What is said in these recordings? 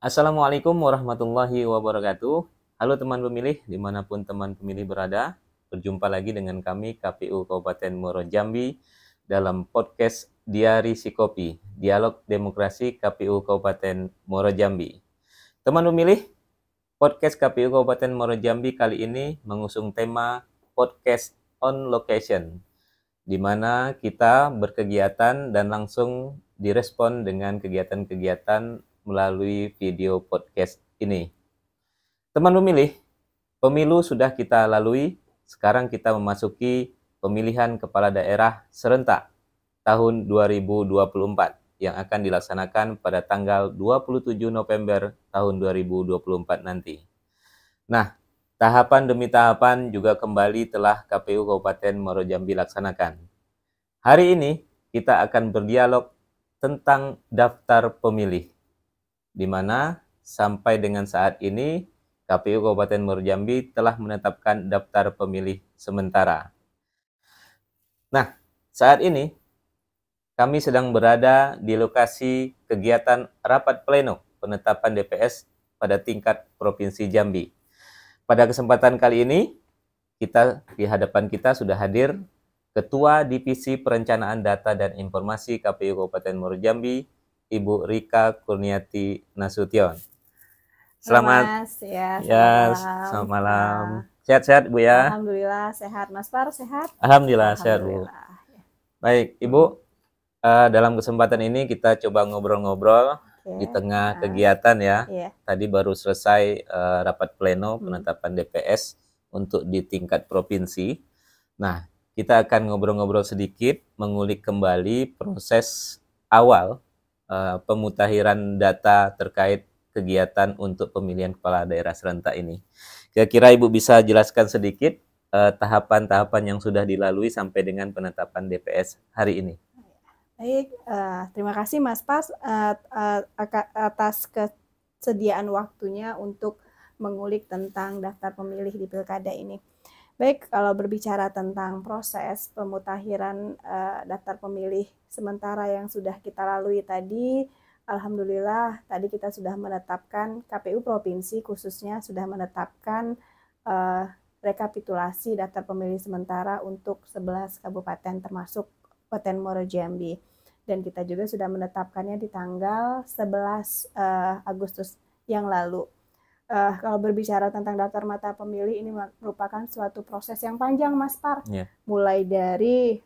Assalamualaikum warahmatullahi wabarakatuh. Halo teman pemilih, dimanapun teman pemilih berada. Berjumpa lagi dengan kami KPU Kabupaten Muaro Jambi dalam podcast Diari Sikopi, Dialog Demokrasi KPU Kabupaten Muaro Jambi. Teman pemilih, podcast KPU Kabupaten Muaro Jambi kali ini mengusung tema Podcast on Location, di mana kita berkegiatan dan langsung direspon dengan kegiatan-kegiatan melalui video podcast ini. Teman pemilih, pemilu sudah kita lalui, sekarang kita memasuki pemilihan kepala daerah serentak tahun 2024 yang akan dilaksanakan pada tanggal 27 November tahun 2024 nanti. Nah, tahapan demi tahapan juga kembali telah KPU Kabupaten Muaro Jambi laksanakan. Hari ini kita akan berdialog tentang daftar pemilih, di mana sampai dengan saat ini KPU Kabupaten Muaro Jambi telah menetapkan daftar pemilih sementara. Nah, saat ini kami sedang berada di lokasi kegiatan rapat pleno penetapan DPS pada tingkat Provinsi Jambi. Pada kesempatan kali ini, di hadapan kita sudah hadir Ketua Divisi Perencanaan Data dan Informasi KPU Kabupaten Muaro Jambi, Ibu Rika Kurniati Nasution. Selamat selamat malam. Sehat-sehat Bu ya? Alhamdulillah sehat. Mas Far sehat? Alhamdulillah sehat Bu. Baik Ibu, dalam kesempatan ini kita coba ngobrol-ngobrol di tengah kegiatan ya. Tadi baru selesai rapat pleno penetapan DPS untuk di tingkat provinsi. Nah, kita akan ngobrol-ngobrol sedikit, mengulik kembali proses awal pemutahiran data terkait kegiatan untuk pemilihan kepala daerah serentak ini. Kira-kira Ibu bisa jelaskan sedikit tahapan-tahapan yang sudah dilalui sampai dengan penetapan DPS hari ini. Baik, terima kasih Mas Pas atas kesediaan waktunya untuk mengulik tentang daftar pemilih di pilkada ini. Baik, kalau berbicara tentang proses pemutahiran daftar pemilih sementara yang sudah kita lalui tadi, alhamdulillah tadi kita sudah menetapkan, KPU Provinsi khususnya sudah menetapkan rekapitulasi daftar pemilih sementara untuk 11 kabupaten termasuk Kabupaten Muaro Jambi. Dan kita juga sudah menetapkannya di tanggal 11 Agustus yang lalu. Kalau berbicara tentang daftar mata pemilih, ini merupakan suatu proses yang panjang Mas Par. Mulai dari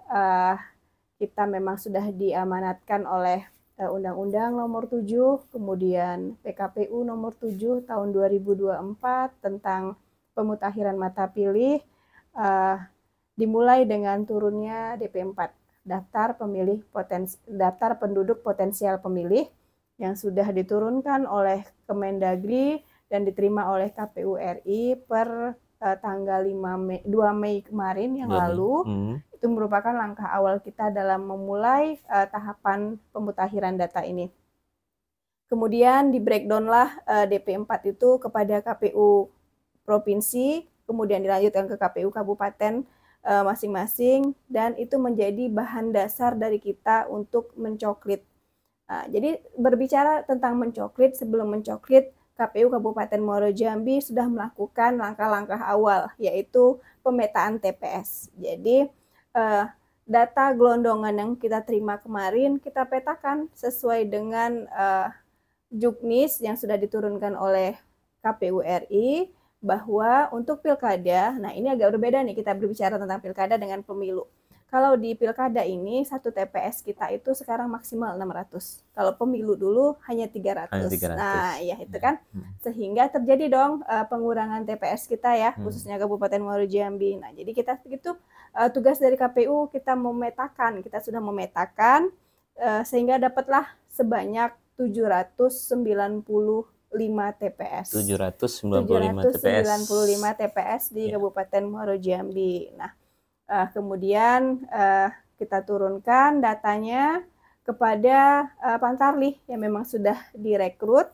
kita memang sudah diamanatkan oleh Undang-Undang nomor 7, kemudian PKPU nomor 7 tahun 2024 tentang pemutakhiran mata pilih, dimulai dengan turunnya DP4, daftar penduduk potensial pemilih, yang sudah diturunkan oleh Kemendagri dan diterima oleh KPU RI per tanggal 2 Mei kemarin yang lalu. Itu merupakan langkah awal kita dalam memulai tahapan pemutakhiran data ini. Kemudian di breakdown-lah DP4 itu kepada KPU Provinsi, kemudian dilanjutkan ke KPU Kabupaten masing-masing, dan itu menjadi bahan dasar dari kita untuk mencoklit. Jadi berbicara tentang mencoklit, sebelum mencoklit, KPU Kabupaten Muaro Jambi sudah melakukan langkah-langkah awal, yaitu pemetaan TPS. Jadi data gelondongan yang kita terima kemarin kita petakan sesuai dengan juknis yang sudah diturunkan oleh KPU RI, bahwa untuk pilkada, nah ini agak berbeda nih, kita berbicara tentang pilkada dengan pemilu. Kalau di pilkada ini, satu TPS kita itu sekarang maksimal 600. Kalau pemilu dulu hanya 300. Nah, ya itu kan. Sehingga terjadi dong pengurangan TPS kita ya, khususnya Kabupaten Muaro Jambi. Nah, jadi kita begitu tugas dari KPU, kita sudah memetakan sehingga dapatlah sebanyak 795 TPS. 795 TPS di Kabupaten Muaro Jambi. Nah, kemudian kita turunkan datanya kepada Pantarlih yang memang sudah direkrut,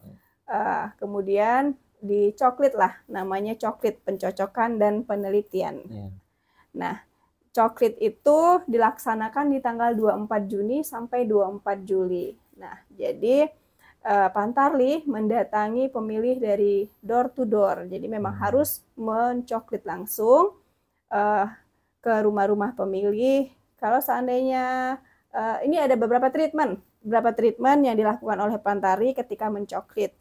kemudian dicoklit lah, namanya coklit pencocokan dan penelitian. Nah, coklit itu dilaksanakan di tanggal 24 Juni sampai 24 Juli. Nah, jadi Pantarlih mendatangi pemilih dari door to door. Jadi memang harus mencoklit langsung ke rumah-rumah pemilih. Kalau seandainya ini ada beberapa treatment yang dilakukan oleh Pantarlih ketika mencoklit.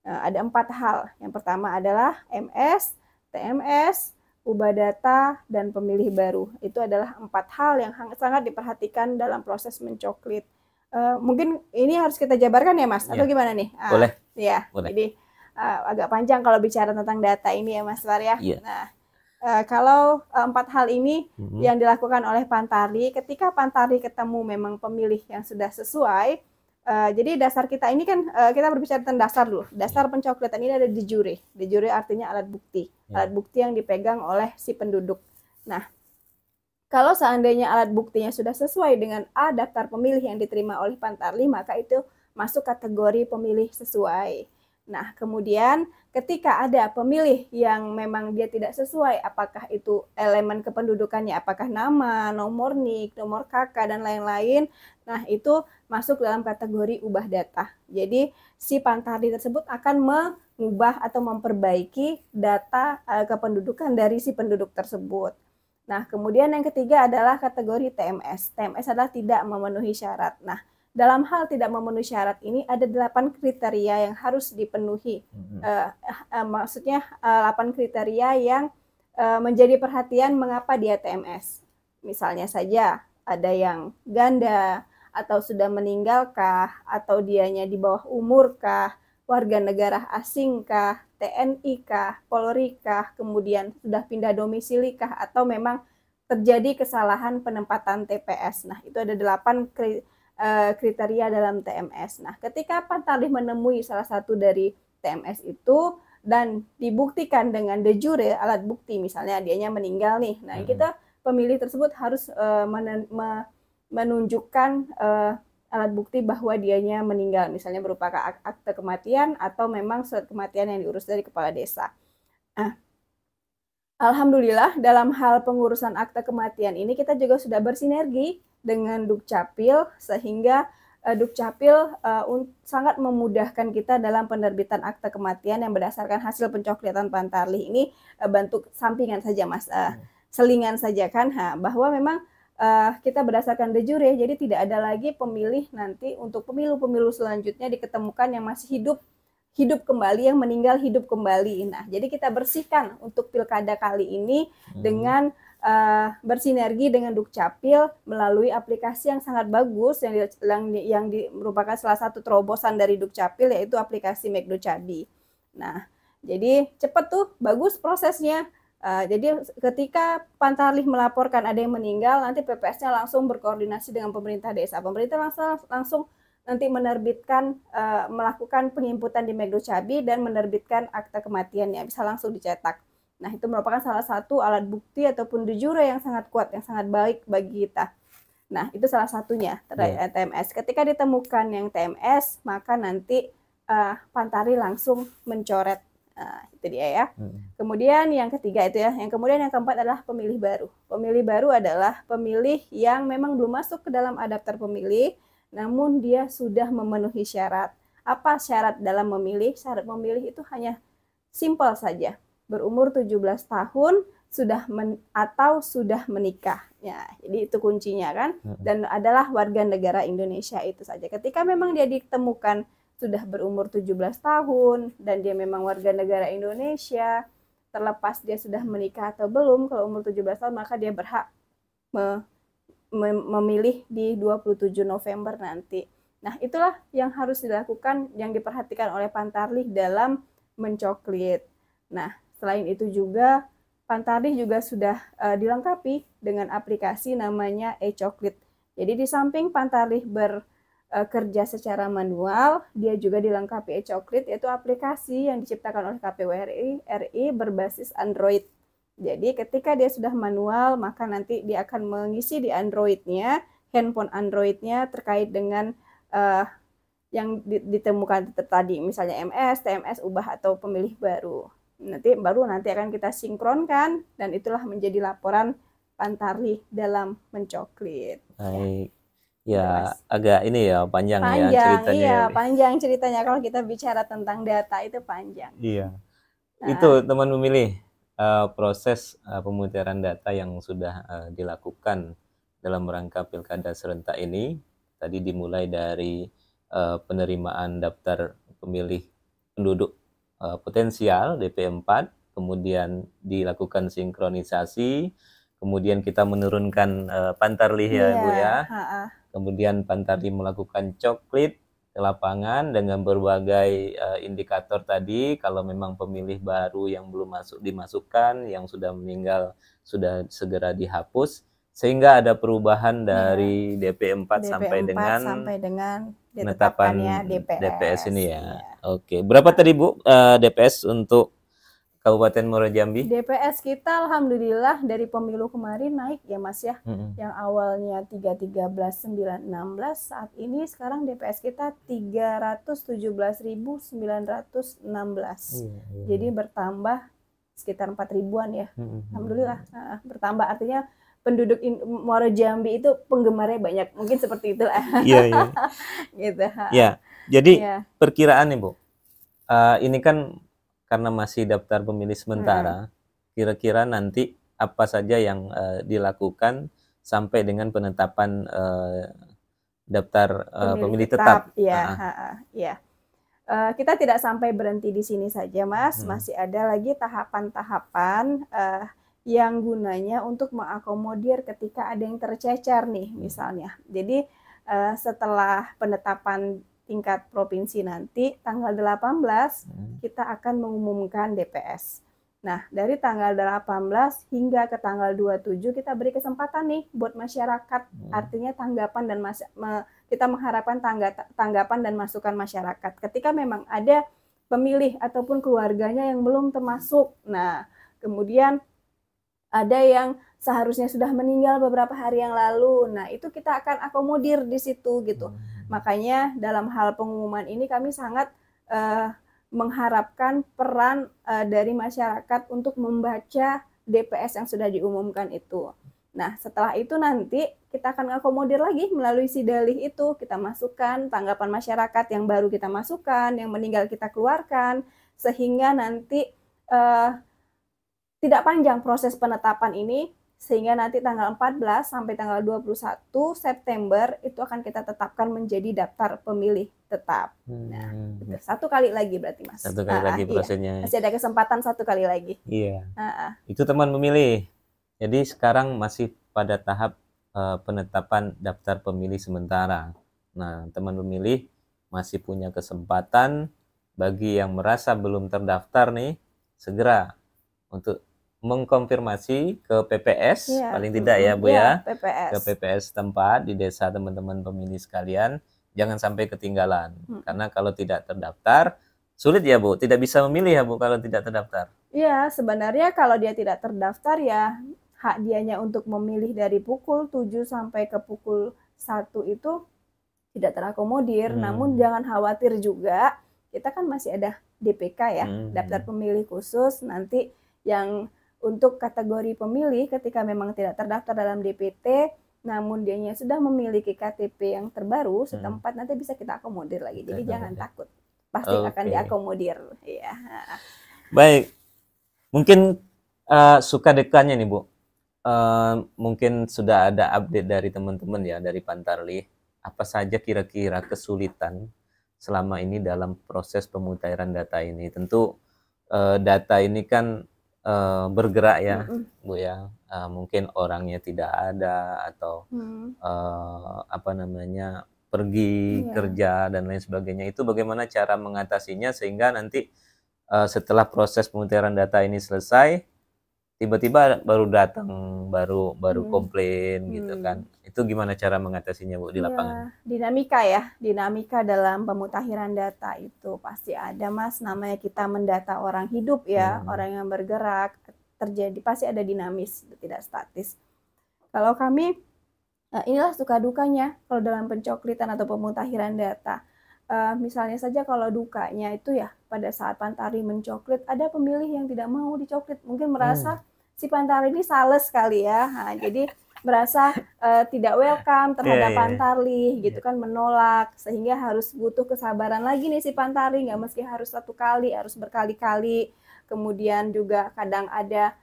Ada 4 hal. Yang pertama adalah MS, TMS, ubah data, dan pemilih baru. Itu adalah 4 hal yang sangat diperhatikan dalam proses mencoklit. Mungkin ini harus kita jabarkan ya Mas, atau gimana nih? Boleh. Ya, boleh. Jadi agak panjang kalau bicara tentang data ini ya Mas Far ya. Nah, kalau 4 hal ini yang dilakukan oleh Pantarlih, ketika Pantarlih ketemu memang pemilih yang sudah sesuai, jadi dasar kita ini kan kita berbicara tentang dasar dulu. Dasar pencoklitan ini ada de jure. De jure artinya alat bukti. Alat bukti yang dipegang oleh si penduduk. Nah, kalau seandainya alat buktinya sudah sesuai dengan daftar pemilih yang diterima oleh Pantarlih, maka itu masuk kategori pemilih sesuai. Nah, kemudian ketika ada pemilih yang memang dia tidak sesuai, apakah itu elemen kependudukannya, apakah nama, nomor NIK, nomor KK, dan lain-lain, nah itu masuk dalam kategori ubah data. Jadi si Pantarlih tersebut akan mengubah atau memperbaiki data kependudukan dari si penduduk tersebut. Nah, kemudian yang ketiga adalah kategori TMS. TMS adalah tidak memenuhi syarat. Nah, dalam hal tidak memenuhi syarat ini ada 8 kriteria yang harus dipenuhi. Maksudnya 8 kriteria yang menjadi perhatian mengapa dia TMS. Misalnya saja ada yang ganda, atau sudah meninggalkah, atau dianya di bawah umurkah, warga negara asingkah, TNI kah, Polri kah, kemudian sudah pindah domisili kah, atau memang terjadi kesalahan penempatan TPS. Nah, itu ada 8 kriteria dalam TMS. Nah, ketika Pantarlih menemui salah satu dari TMS itu dan dibuktikan dengan de jure alat bukti, misalnya dianya meninggal nih. Nah, kita pemilih tersebut harus menunjukkan alat bukti bahwa dianya meninggal, misalnya berupa akte kematian atau memang surat kematian yang diurus dari kepala desa. Nah, alhamdulillah dalam hal pengurusan akte kematian ini kita juga sudah bersinergi dengan Dukcapil, sehingga Dukcapil sangat memudahkan kita dalam penerbitan akte kematian yang berdasarkan hasil pencoklitan Pantarlih ini. Bantu sampingan saja Mas, selingan saja kan, bahwa memang kita berdasarkan de jure, jadi tidak ada lagi pemilih nanti untuk pemilu-pemilu selanjutnya diketemukan yang masih hidup kembali, yang meninggal hidup kembali. Nah, jadi kita bersihkan untuk pilkada kali ini dengan bersinergi dengan Dukcapil melalui aplikasi yang sangat bagus yang merupakan salah satu terobosan dari Dukcapil, yaitu aplikasi MekDoCabi. Nah, jadi cepat tuh, bagus prosesnya. Jadi ketika Pantarlih melaporkan ada yang meninggal, nanti PPS-nya langsung berkoordinasi dengan pemerintah desa. Pemerintah langsung nanti menerbitkan, melakukan penginputan di MekDoCabi dan menerbitkan akta kematiannya, bisa langsung dicetak. Nah, itu merupakan salah satu alat bukti ataupun de jure yang sangat kuat, yang sangat baik bagi kita. Nah, itu salah satunya TMS. Ketika ditemukan yang TMS, maka nanti Pantarlih langsung mencoret. Itu dia ya. Kemudian yang ketiga itu ya. Yang kemudian yang keempat adalah pemilih baru. Pemilih baru adalah pemilih yang memang belum masuk ke dalam daftar pemilih, namun dia sudah memenuhi syarat. Apa syarat dalam memilih? Syarat memilih itu hanya simpel saja. Berumur 17 tahun atau sudah menikah. Ya, jadi itu kuncinya kan. Dan adalah warga negara Indonesia, itu saja. Ketika memang dia ditemukan sudah berumur 17 tahun dan dia memang warga negara Indonesia, terlepas dia sudah menikah atau belum, kalau umur 17 tahun maka dia berhak memilih di 27 November nanti. Nah, itulah yang harus dilakukan, yang diperhatikan oleh Pantarlih dalam mencoklit. Nah, selain itu juga Pantarlih juga sudah dilengkapi dengan aplikasi namanya e-coklit. Jadi di samping Pantarlih kerja secara manual, dia juga dilengkapi e-coklit, yaitu aplikasi yang diciptakan oleh KPU RI berbasis Android. Jadi ketika dia sudah manual, maka nanti dia akan mengisi di Android-nya, handphone Android-nya terkait dengan yang ditemukan tadi, misalnya MS, TMS, ubah atau pemilih baru. Nanti akan kita sinkronkan, dan itulah menjadi laporan Pantarlih dalam mencoklit. Baik. Ya, agak ini ya panjang ya Panjang, ceritanya. iya, panjang ceritanya kalau kita bicara tentang data itu panjang. Iya. Itu teman memilih proses pemutaran data yang sudah dilakukan dalam rangka Pilkada serentak ini. Tadi dimulai dari penerimaan daftar pemilih penduduk potensial DP4, kemudian dilakukan sinkronisasi, kemudian kita menurunkan Pantarlih ya Bu ya. Kemudian Pantarlih melakukan coklit ke lapangan dengan berbagai indikator tadi. Kalau memang pemilih baru yang belum masuk dimasukkan, yang sudah meninggal sudah segera dihapus, sehingga ada perubahan dari DP4 sampai dengan penetapan DPS ini ya. Oke, berapa tadi Bu DPS untuk Kabupaten Muaro Jambi? DPS kita alhamdulillah dari pemilu kemarin naik ya Mas ya. Yang awalnya 313.916 saat ini sekarang DPS kita 317.916. Jadi bertambah sekitar 4.000-an ya. Alhamdulillah bertambah, artinya penduduk Muaro Jambi itu penggemarnya banyak. Mungkin seperti itulah. Iya. Gitu. Ya. Jadi perkiraan nih Bu. Ini kan karena masih daftar pemilih sementara, kira-kira nanti apa saja yang dilakukan sampai dengan penetapan daftar pemilih tetap. Iya. Kita tidak sampai berhenti di sini saja, Mas. Masih ada lagi tahapan-tahapan yang gunanya untuk mengakomodir ketika ada yang tercecer nih, misalnya. Jadi setelah penetapan tingkat provinsi nanti tanggal 18 kita akan mengumumkan DPS. Nah, dari tanggal 18 hingga ke tanggal 27 kita beri kesempatan nih buat masyarakat. Artinya tanggapan dan kita mengharapkan tanggapan dan masukan masyarakat. Ketika memang ada pemilih ataupun keluarganya yang belum termasuk. Nah, kemudian ada yang seharusnya sudah meninggal beberapa hari yang lalu. Nah, itu kita akan akomodir di situ gitu. Makanya dalam hal pengumuman ini kami sangat mengharapkan peran dari masyarakat untuk membaca DPS yang sudah diumumkan itu. Nah, setelah itu nanti kita akan akomodir lagi melalui sidalih itu. Kita masukkan tanggapan masyarakat yang baru kita masukkan, yang meninggal kita keluarkan, sehingga nanti tidak panjang proses penetapan ini, sehingga nanti tanggal 14 sampai tanggal 21 September itu akan kita tetapkan menjadi daftar pemilih tetap. Nah, satu kali lagi berarti Mas. Satu kali lagi prosesnya. Iya. Masih ada kesempatan satu kali lagi. Iya. Itu teman memilih. Jadi sekarang masih pada tahap penetapan daftar pemilih sementara. Nah, teman memilih masih punya kesempatan bagi yang merasa belum terdaftar nih, segera untuk mengkonfirmasi ke PPS paling tidak ya Bu ya, ke PPS tempat di desa teman-teman pemilih sekalian, jangan sampai ketinggalan. Karena kalau tidak terdaftar sulit ya Bu, tidak bisa memilih ya Bu kalau tidak terdaftar. Iya, sebenarnya kalau dia tidak terdaftar ya hak dianya untuk memilih dari pukul 7 sampai ke pukul 1 itu tidak terakomodir. Namun jangan khawatir juga, kita kan masih ada DPK ya, daftar pemilih khusus, nanti yang untuk kategori pemilih ketika memang tidak terdaftar dalam DPT, namun dianya sudah memiliki KTP yang terbaru setempat, nanti bisa kita akomodir lagi. Jadi jangan takut, pasti akan diakomodir. Ya. Baik, mungkin suka dekatnya nih Bu. Mungkin sudah ada update dari teman-teman ya, dari Pantarlih. Apa saja kira-kira kesulitan selama ini dalam proses pemutahiran data ini? Tentu data ini kan bergerak ya Bu ya, mungkin orangnya tidak ada atau pergi kerja dan lain sebagainya. Itu bagaimana cara mengatasinya sehingga nanti setelah proses pemutahiran data ini selesai, tiba-tiba baru datang, baru komplain gitu kan. Itu gimana cara mengatasinya Bu di lapangan? Dinamika dalam pemutahiran data itu pasti ada Mas, namanya kita mendata orang hidup ya, orang yang bergerak, terjadi pasti ada dinamis, tidak statis. Kalau kami, inilah suka dukanya kalau dalam pencoklitan atau pemutahiran data. Misalnya saja kalau dukanya itu ya pada saat Pantarlih mencoklit, ada pemilih yang tidak mau dicoklit, mungkin merasa si Pantarlih ini sales sekali ya. Nah, jadi merasa tidak welcome terhadap Pantarlih gitu kan, menolak, sehingga harus butuh kesabaran lagi nih si Pantarlih, nggak meski harus satu kali, harus berkali-kali. Kemudian juga kadang ada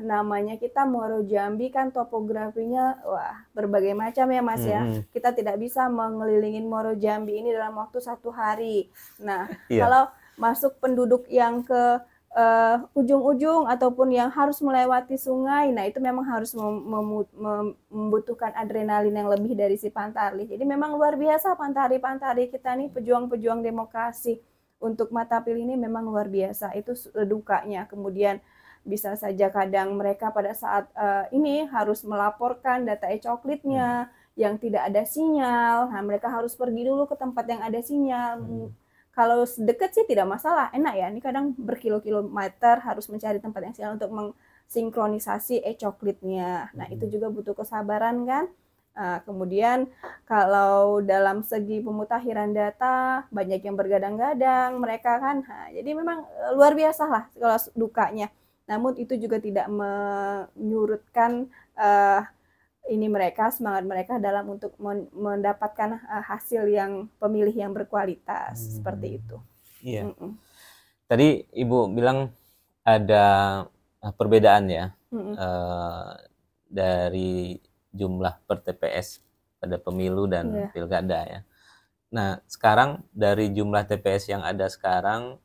namanya kita Muaro Jambi kan topografinya wah berbagai macam ya Mas ya. Kita tidak bisa mengelilingin Muaro Jambi ini dalam waktu 1 hari. Nah, kalau masuk penduduk yang ke ujung-ujung ataupun yang harus melewati sungai, nah itu memang harus membutuhkan adrenalin yang lebih dari si Pantarlih. Jadi memang luar biasa Pantari-Pantari kita nih, pejuang-pejuang demokrasi untuk Matapil ini memang luar biasa. Itu dukanya. Kemudian bisa saja kadang mereka pada saat ini harus melaporkan data e-coklitnya yang tidak ada sinyal. Nah, mereka harus pergi dulu ke tempat yang ada sinyal. Kalau dekat sih tidak masalah, enak ya. Ini kadang berkilo-kilometer harus mencari tempat yang sinyal untuk mensinkronisasi e-coklitnya. Nah, itu juga butuh kesabaran kan. Kemudian kalau dalam segi pemutakhiran data banyak yang bergadang-gadang mereka kan. Nah, jadi memang luar biasa lah kalau dukanya. Namun itu juga tidak menyurutkan ini mereka, semangat mereka dalam untuk mendapatkan hasil yang pemilih yang berkualitas seperti itu. Iya. Tadi Ibu bilang ada perbedaan ya dari jumlah per TPS pada pemilu dan pilkada ya. Nah, sekarang dari jumlah TPS yang ada sekarang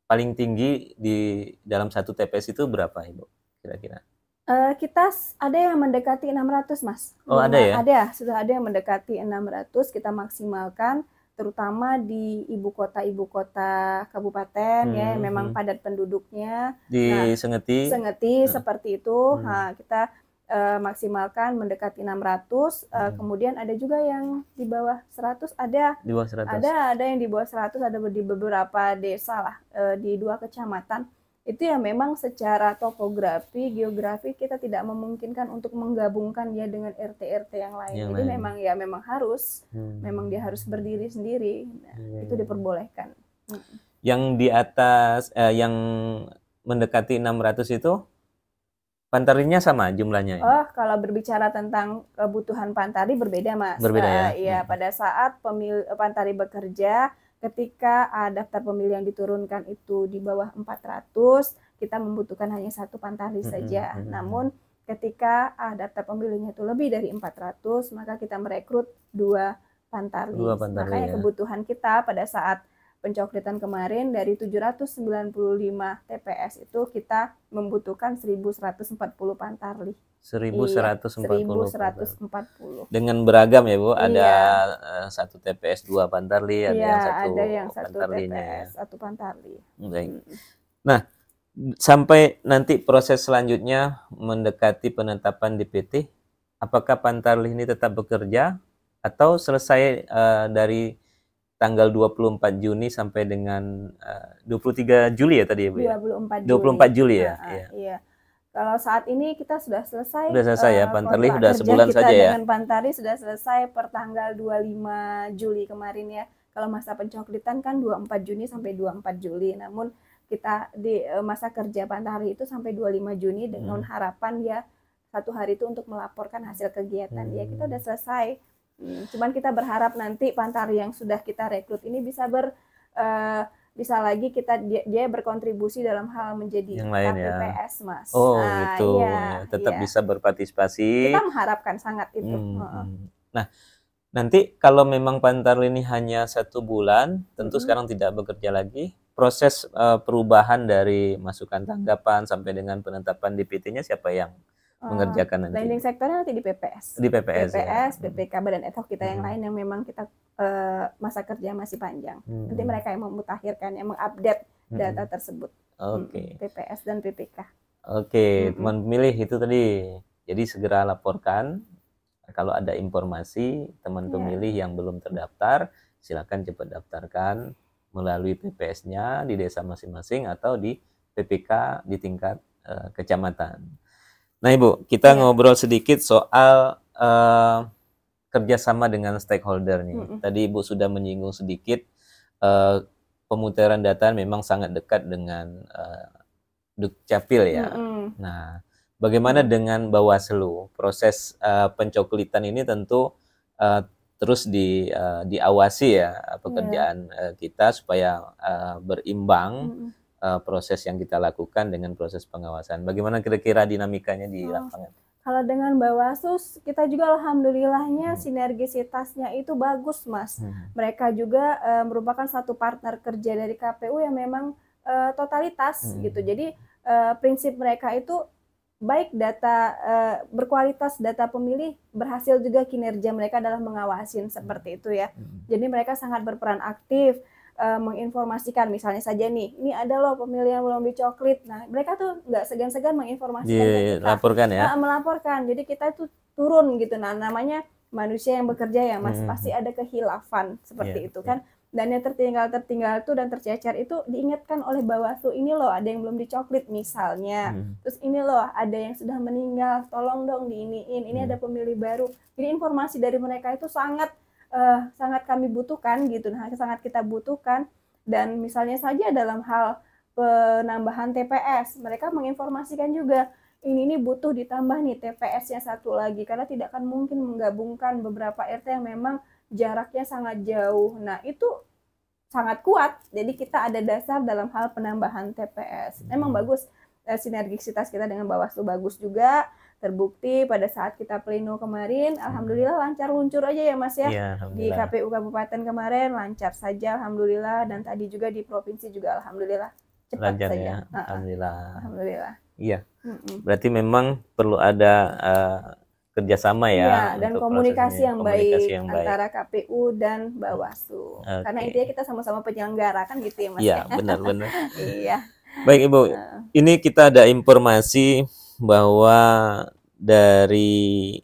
paling tinggi di dalam satu TPS itu berapa, Ibu? Kira-kira? Kita ada yang mendekati 600, Mas. Oh, ada ya? Ada, sudah ada yang mendekati 600, kita maksimalkan terutama di ibu kota kabupaten ya, memang padat penduduknya. Di Sengeti seperti itu. Nah, kita maksimalkan mendekati 600, kemudian ada juga yang di bawah 100, ada di bawah 100. Ada yang di bawah 100, ada di beberapa desa lah, di 2 kecamatan. Itu yang memang secara topografi, geografi kita tidak memungkinkan untuk menggabungkan dia dengan RT-RT yang lain. Jadi memang harus, memang dia harus berdiri sendiri. Nah, itu diperbolehkan. Yang di atas, yang mendekati 600 itu Pantarinya sama jumlahnya? Oh, kalau berbicara tentang kebutuhan Pantari berbeda, Mas. Berbeda ya? Iya, pada saat Pantari bekerja, ketika daftar pemilih yang diturunkan itu di bawah 400, kita membutuhkan hanya 1 Pantari saja. Namun ketika daftar pemilihnya itu lebih dari 400, maka kita merekrut 2 Pantari. Makanya kebutuhan kita pada saat pencoklitan kemarin dari 795 TPS itu kita membutuhkan 1140 Pantarlih. 1140. Dengan beragam ya Bu, ada satu TPS 2 Pantarlih, ada yang satu Pantarlihnya. Satu Pantarlih. Baik. Nah, sampai nanti proses selanjutnya mendekati penetapan DPT, apakah Pantarlih ini tetap bekerja atau selesai dari tanggal 24 Juni sampai dengan 23 Juli ya tadi ya Bu ya? 24 Juli ya? Iya. Kalau saat ini kita sudah selesai. Sudah selesai ya, Pantarlih sudah sebulan saja ya? Dengan Pantari sudah selesai per tanggal 25 Juli kemarin ya. Kalau masa pencoklitan kan 24 Juni sampai 24 Juli. Namun kita di masa kerja Pantari itu sampai 25 Juni dengan harapan ya 1 hari itu untuk melaporkan hasil kegiatan. Ya kita udah selesai. Cuman kita berharap nanti Pantari yang sudah kita rekrut ini bisa lagi dia berkontribusi dalam hal menjadi KPPS ya? Mas. Oh gitu, tetap bisa berpartisipasi. Kita mengharapkan sangat itu. Nah, nanti kalau memang Pantarlih ini hanya 1 bulan, tentu sekarang tidak bekerja lagi. Proses perubahan dari masukan tanggapan sampai dengan penetapan DPT-nya siapa yang mengerjakan nanti? Landing sektornya nanti di PPS. Di PPS, BPK, Badan Ad Hoc kita yang lain yang memang kita masa kerja masih panjang. Nanti mereka yang memutakhirkan, yang mengupdate data tersebut. PPS dan PPK. Teman pemilih itu tadi. Jadi segera laporkan kalau ada informasi teman pemilih yang belum terdaftar, silakan cepat daftarkan melalui PPS-nya di desa masing-masing atau di PPK di tingkat kecamatan. Nah Ibu, kita ngobrol sedikit soal kerjasama dengan stakeholder nih. Tadi Ibu sudah menyinggung sedikit pemutaran data memang sangat dekat dengan Dukcapil ya. Nah, Bagaimana dengan Bawaslu? Proses pencoklitan ini tentu terus diawasi ya pekerjaan kita supaya berimbang proses yang kita lakukan dengan proses pengawasan. Bagaimana kira-kira dinamikanya di lapangan? Kalau dengan Bawaslu, kita juga alhamdulillahnya sinergisitasnya itu bagus, Mas. Mereka juga merupakan satu partner kerja dari KPU yang memang totalitas gitu. Jadi prinsip mereka itu baik data berkualitas data pemilih, berhasil juga kinerja mereka dalam mengawasin seperti itu ya. Jadi mereka sangat berperan aktif menginformasikan, misalnya saja nih, ini ada loh pemilih yang belum dicoklit. Nah, mereka tuh nggak segan-segan menginformasikan ke kita. Melaporkan ya? Melaporkan. Jadi kita tuh turun gitu. Nah, namanya manusia yang bekerja ya, Mas. Pasti ada kehilafan seperti itu kan. Dan yang tertinggal tuh dan tercecer itu diingatkan oleh Bawaslu, ini loh ada yang belum dicoklit misalnya. Terus ini loh ada yang sudah meninggal, tolong dong diiniin. Ini ada pemilih baru. Jadi informasi dari mereka itu sangat kami butuhkan gitu, sangat kita butuhkan. Dan misalnya saja dalam hal penambahan TPS, mereka menginformasikan juga ini butuh ditambah nih TPS-nya satu lagi, karena tidak akan mungkin menggabungkan beberapa RT yang memang jaraknya sangat jauh. Nah itu sangat kuat, jadi kita ada dasar dalam hal penambahan TPS. Memang bagus, sinergisitas kita dengan Bawaslu bagus juga. Terbukti pada saat kita pleno kemarin, alhamdulillah lancar luncur aja ya Mas ya. Di KPU Kabupaten kemarin lancar saja alhamdulillah, dan tadi juga di provinsi juga alhamdulillah cepat lancar saja. Ya? Alhamdulillah. Iya. Berarti memang perlu ada kerjasama ya, dan komunikasi yang baik antara KPU dan Bawaslu. Karena intinya kita sama-sama penyelenggara kan gitu ya Mas. Iya, benar-benar. Iya. Baik Ibu, ini kita ada informasi bahwa dari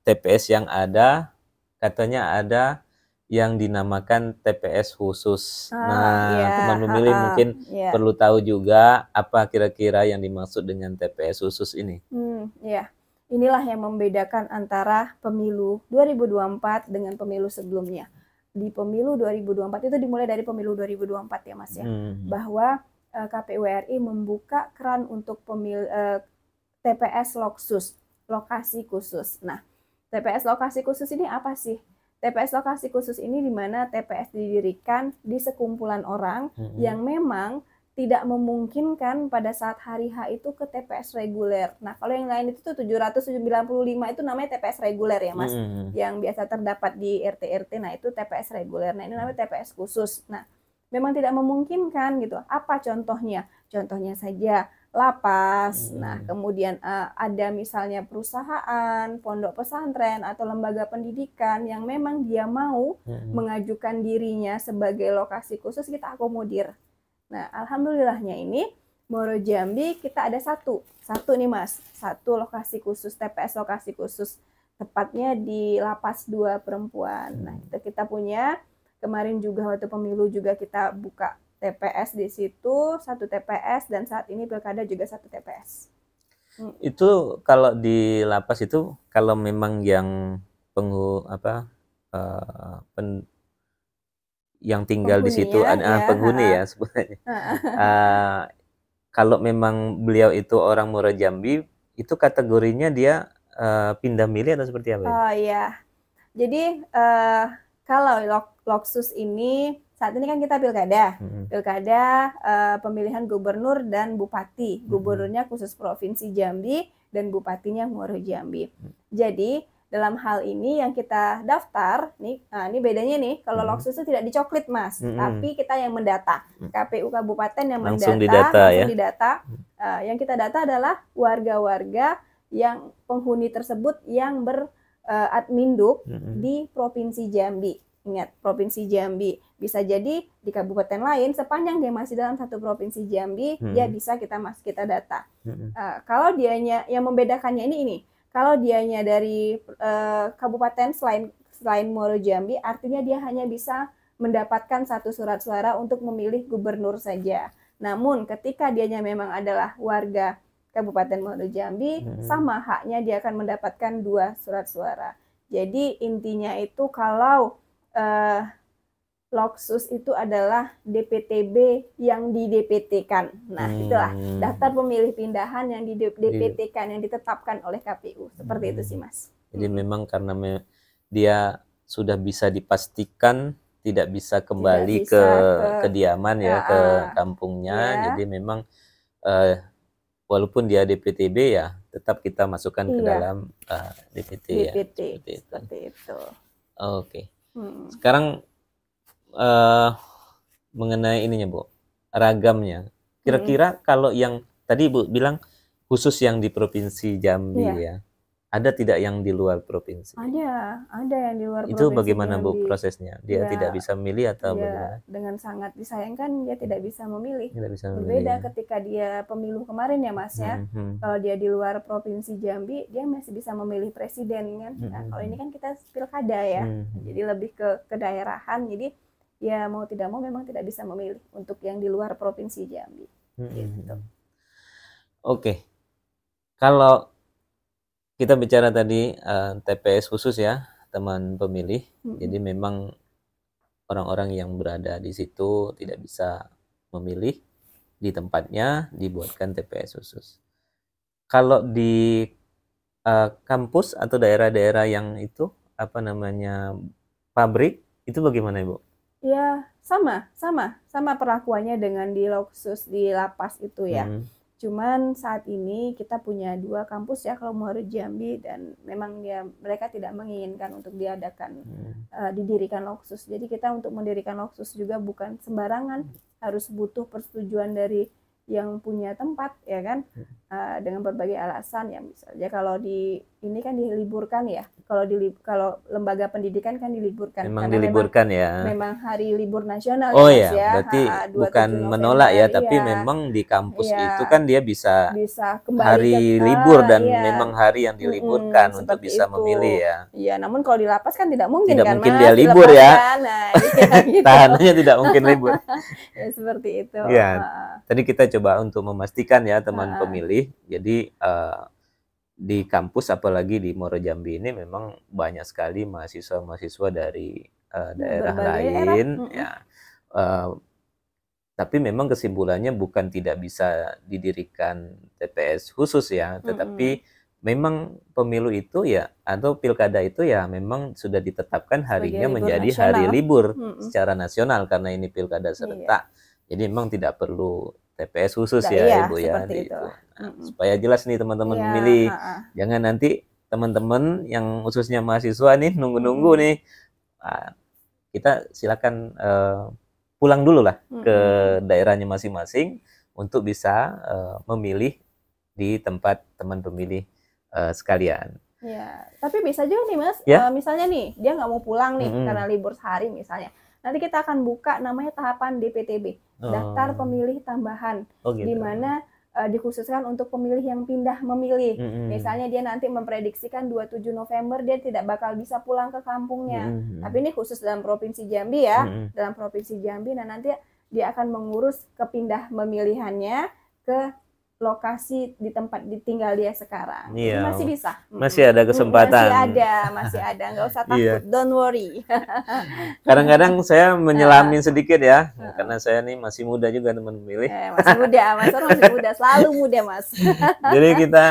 TPS yang ada, katanya ada yang dinamakan TPS khusus. Teman pemilih mungkin perlu tahu juga apa kira-kira yang dimaksud dengan TPS khusus ini. Inilah yang membedakan antara pemilu 2024 dengan pemilu sebelumnya. Di pemilu 2024 itu dimulai dari pemilu 2024 ya Mas ya, bahwa KPU RI membuka keran untuk TPS lokasi khusus. Nah, TPS lokasi khusus ini apa sih? TPS lokasi khusus ini di mana TPS didirikan di sekumpulan orang yang memang tidak memungkinkan pada saat hari H itu ke TPS reguler. Nah, kalau yang lain itu tuh 795 itu namanya TPS reguler ya, Mas. Yang biasa terdapat di RT-RT, nah itu TPS reguler. Nah, ini namanya TPS khusus. Nah, memang tidak memungkinkan gitu. Apa contohnya? Contohnya saja lapas, nah kemudian ada misalnya perusahaan, pondok pesantren atau lembaga pendidikan yang memang dia mau mengajukan dirinya sebagai lokasi khusus, kita akomodir. Nah alhamdulillahnya ini Muaro Jambi kita ada satu nih Mas, satu lokasi khusus, TPS lokasi khusus, tepatnya di Lapas 2 Perempuan. Nah itu kita punya, kemarin juga waktu pemilu juga kita buka TPS di situ, satu TPS, dan saat ini pilkada juga satu TPS. Itu kalau di lapas itu, kalau memang yang yang tinggal di situ ada penghuni ya sebenarnya. Kalau memang beliau itu orang Muaro Jambi, itu kategorinya dia pindah milih atau seperti apa? Oh iya, jadi kalau Loksus ini saat ini kan kita pilkada, pemilihan gubernur dan bupati. Gubernurnya khusus Provinsi Jambi dan bupatinya Muaro Jambi. Jadi dalam hal ini yang kita daftar nih, ini bedanya nih, kalau Loksus itu tidak dicoklit Mas, tapi kita yang mendata. KPU Kabupaten yang langsung didata. Yang kita data adalah warga-warga yang penghuni tersebut yang beradminduk di Provinsi Jambi. Ingat, Provinsi Jambi. Bisa jadi di kabupaten lain, sepanjang dia masih dalam satu Provinsi Jambi, dia bisa kita data. Kalau dianya, yang membedakannya ini. Kalau dianya dari kabupaten selain Muaro Jambi, artinya dia hanya bisa mendapatkan satu surat suara untuk memilih gubernur saja. Namun ketika dianya memang adalah warga Kabupaten Muaro Jambi, sama haknya dia akan mendapatkan 2 surat suara. Jadi intinya itu kalau Loksus itu adalah DPTB yang di-DPT-kan. Nah, itulah daftar pemilih pindahan yang di-DPT-kan, yang ditetapkan oleh KPU. Seperti itu sih, Mas. Jadi memang karena dia sudah bisa dipastikan tidak bisa kembali ke kediaman ya, ke kampungnya. Jadi memang walaupun dia DPTB ya, tetap kita masukkan ke dalam DPT ya. Seperti itu. Oke. Sekarang mengenai ininya Bu, ragamnya. Kira-kira kalau yang tadi Bu bilang khusus yang di Provinsi Jambi ya, ada tidak yang di luar provinsi? Ada yang di luar provinsi. Itu bagaimana Bu prosesnya? Dia tidak bisa memilih atau bagaimana? Dengan sangat disayangkan dia tidak bisa memilih. Berbeda ketika dia pemilu kemarin ya Mas ya. Kalau dia di luar provinsi Jambi, dia masih bisa memilih presiden kan. Nah, kalau ini kan kita pilkada ya. Jadi lebih ke kedaerahan. Jadi ya mau tidak mau memang tidak bisa memilih untuk yang di luar provinsi Jambi. Gitu. Oke. Kalau kita bicara tadi TPS khusus ya, teman pemilih. Jadi memang orang-orang yang berada di situ tidak bisa memilih di tempatnya, dibuatkan TPS khusus. Kalau di kampus atau daerah-daerah yang itu pabrik itu bagaimana Ibu? Ya sama perlakuannya dengan di Loksus di lapas itu ya. Cuman saat ini kita punya 2 kampus ya, kalau Muharrem Jambi, dan memang mereka tidak menginginkan untuk diadakan didirikan Loksus. Jadi kita untuk mendirikan Loksus juga bukan sembarangan, harus butuh persetujuan dari yang punya tempat ya kan, dengan berbagai alasan ya. Misalnya kalau ini kan diliburkan ya, kalau lembaga pendidikan kan diliburkan. Memang diliburkan ya. Memang hari libur nasional ya. Berarti bukan menolak ya, tapi memang di kampus itu kan dia bisa kembali hari libur dan memang hari yang diliburkan untuk bisa memilih ya. Iya, namun kalau di lapas kan tidak mungkin tidak kan mungkin Mas, dia libur ya. Gitu. Tahanannya tidak mungkin libur. Ya seperti itu. Ya. Tadi kita coba untuk memastikan ya teman pemilih. Jadi di kampus apalagi di Muaro Jambi ini memang banyak sekali mahasiswa-mahasiswa dari daerah lain ya. Tapi memang kesimpulannya bukan tidak bisa didirikan TPS khusus ya, tetapi memang pemilu itu ya atau pilkada itu ya memang sudah ditetapkan harinya menjadi hari libur secara nasional karena ini pilkada serentak. Jadi memang tidak perlu TPS khusus ya Ibu ya. Supaya jelas nih teman-teman pemilih. Jangan nanti teman-teman yang khususnya mahasiswa nih nunggu-nunggu nih. Kita silakan pulang dulu lah ke daerahnya masing-masing untuk bisa memilih di tempat teman pemilih sekalian. Ya, tapi bisa juga nih Mas, misalnya nih dia nggak mau pulang nih karena libur sehari misalnya. Nanti kita akan buka namanya tahapan DPTB, daftar pemilih tambahan, gitu. Di mana dikhususkan untuk pemilih yang pindah memilih. Misalnya dia nanti memprediksikan 27 November dia tidak bakal bisa pulang ke kampungnya. Tapi ini khusus dalam Provinsi Jambi ya, dalam Provinsi Jambi. Nah nanti dia akan mengurus kepindah memilihannya ke lokasi di tempat ditinggal dia sekarang. Iya. Masih bisa. Masih ada kesempatan. Masih ada. Nggak usah takut. Don't worry. Kadang-kadang saya menyelamin sedikit ya, karena saya nih masih muda juga teman pemilih. Masih muda, Mas masih muda, selalu muda Mas. Jadi kita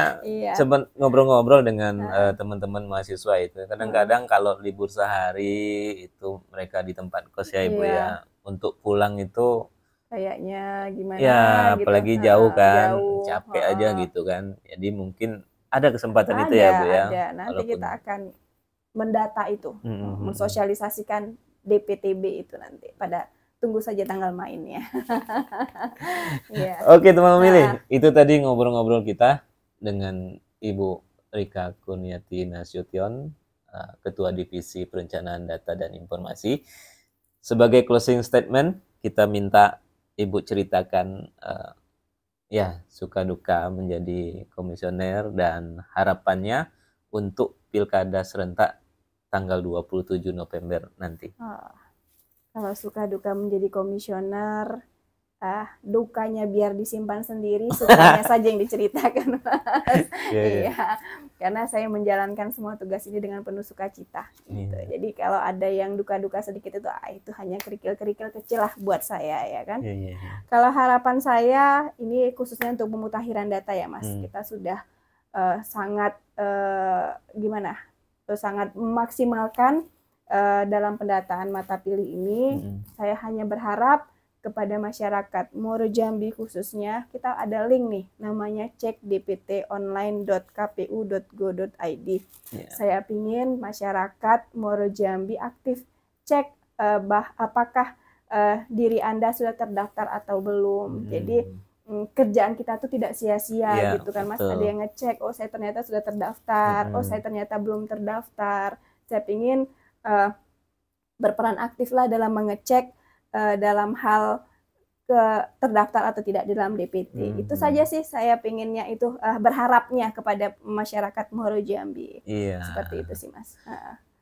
sempat ngobrol-ngobrol dengan teman-teman mahasiswa itu. Kadang-kadang kalau libur sehari itu mereka di tempat kos ya Ibu ya, untuk pulang itu kayaknya gimana ya gitu. Apalagi jauh kan, capek aja gitu kan. Jadi mungkin ada kesempatan itu ya Bu ya. Ada. Nanti kita akan mendata itu, mensosialisasikan DPTB itu nanti. Tunggu saja tanggal mainnya. Oke teman pemilih, itu tadi ngobrol-ngobrol kita dengan Ibu Rika Kurniati Nasution, Ketua Divisi Perencanaan Data dan Informasi. Sebagai closing statement, kita minta Ibu ceritakan suka duka menjadi komisioner dan harapannya untuk pilkada serentak tanggal 27 November nanti. Kalau suka duka menjadi komisioner, dukanya biar disimpan sendiri, sukanya saja yang diceritakan, Mas. Iya, karena saya menjalankan semua tugas ini dengan penuh sukacita. Gitu. Jadi kalau ada yang duka-duka sedikit itu hanya kerikil-kerikil kecil lah buat saya, ya kan. Kalau harapan saya ini khususnya untuk pemutakhiran data ya, Mas. Kita sudah sangat sangat memaksimalkan dalam pendataan mata pilih ini. Saya hanya berharap kepada masyarakat Muaro Jambi khususnya, kita ada link nih namanya cekdptonline.kpu.go.id. Saya ingin masyarakat Muaro Jambi aktif cek apakah diri Anda sudah terdaftar atau belum. Jadi kerjaan kita tuh tidak sia-sia gitu kan, Mas. Betul. Ada yang ngecek, oh saya ternyata sudah terdaftar, oh saya ternyata belum terdaftar. Saya ingin berperan aktif lah dalam mengecek dalam hal terdaftar atau tidak di dalam DPT. Itu saja sih saya pinginnya itu, berharapnya kepada masyarakat Muaro Jambi. Seperti itu sih, Mas.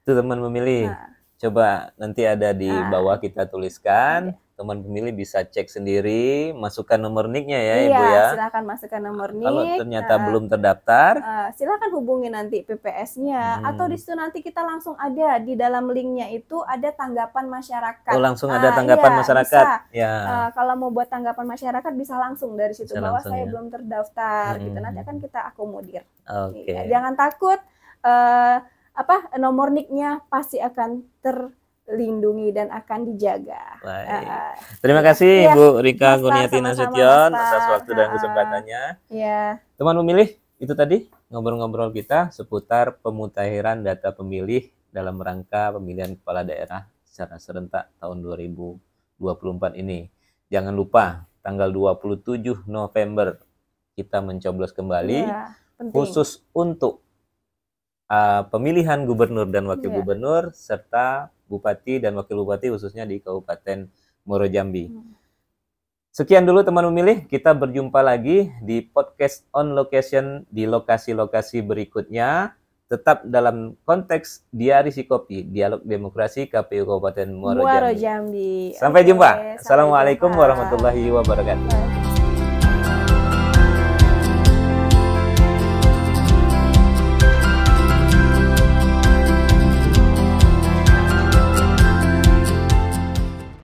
Itu teman pemilih. Coba nanti ada di bawah kita tuliskan. Teman pemilih bisa cek sendiri, masukkan nomor NIK-nya ya, Ibu ya. Silakan masukkan nomor NIK. Kalau ternyata belum terdaftar, silakan hubungi nanti PPS-nya atau di situ nanti kita langsung ada di dalam link-nya itu ada tanggapan masyarakat. Oh, langsung ada tanggapan masyarakat. Bisa. Kalau mau buat tanggapan masyarakat bisa langsung dari situ bahwa saya belum terdaftar gitu. Nanti akan kita akomodir. Oke. Jangan takut, nomor NIK-nya pasti akan terlindungi dan akan dijaga. Terima kasih Ibu Rika Kurniati Nasution atas waktu dan kesempatannya. Teman pemilih, itu tadi ngobrol-ngobrol kita seputar pemutakhiran data pemilih dalam rangka pemilihan kepala daerah secara serentak tahun 2024 ini. Jangan lupa tanggal 27 November kita mencoblos kembali khusus untuk pemilihan gubernur dan wakil gubernur serta bupati dan wakil bupati khususnya di Kabupaten Muaro Jambi. Sekian dulu teman pemilih, kita berjumpa lagi di podcast on location di lokasi-lokasi berikutnya. Tetap dalam konteks Diari Kopi, Dialog Demokrasi KPU Kabupaten Muaro Jambi. Sampai jumpa. Assalamualaikum warahmatullahi wabarakatuh.